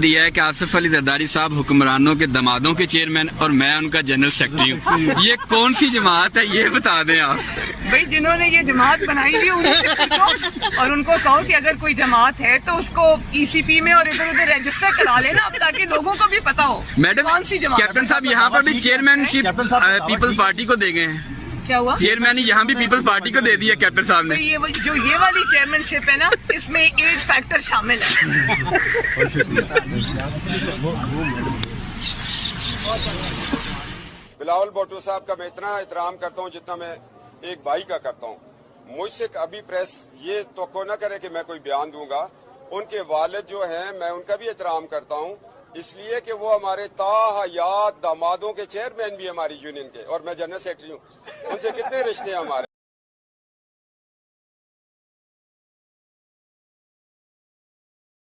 دیا ہے کہ آصف علی زرداری صاحب حکمرانوں کے دمادوں کے چیئرمین اور میں ان کا جنرل سیکرٹری ہوں. یہ کون سی جماعت ہے یہ بتا دیں آپ. بھائی جنہوں نے یہ جماعت بنائی ہوئی ان سے پوچھو اور ان کو کہو کہ اگر کوئی جماعت ہے تو اس کو ای سی پی میں اور ادھر ادھر رجسٹر کرا لینا اب تاکہ لوگوں کو بھی پتا ہو میڈم کون سی جماعت. کیپٹن صاحب یہاں پر بھی چیئرمین شپ پیپلز پارٹی کو دے گئے ہیں. کیا ہوا؟ چیئرمین یہاں بھی پیپلز پارٹی کو دے دیا کیپٹن صاحب نے. جو یہ والی چیئرمین شپ ہے نا اس میں ایج فیکٹر شامل ہے. بلاول بھٹو صاحب کا میں اتنا احترام کرتا ہوں جتنا میں ایک بھائی کا کرتا ہوں. مجھ سے ابھی پریس یہ توقع نہ کرے کہ میں کوئی بیان دوں گا. ان کے والد جو ہیں میں ان کا بھی احترام کرتا ہوں اس لیے کہ وہ ہمارے تاحیات دامادوں کے چیئرمین بھی ہماری یونین کے اور میں جنرل سیکرٹری ہوں. ان سے کتنے رشتے ہیں ہمارے.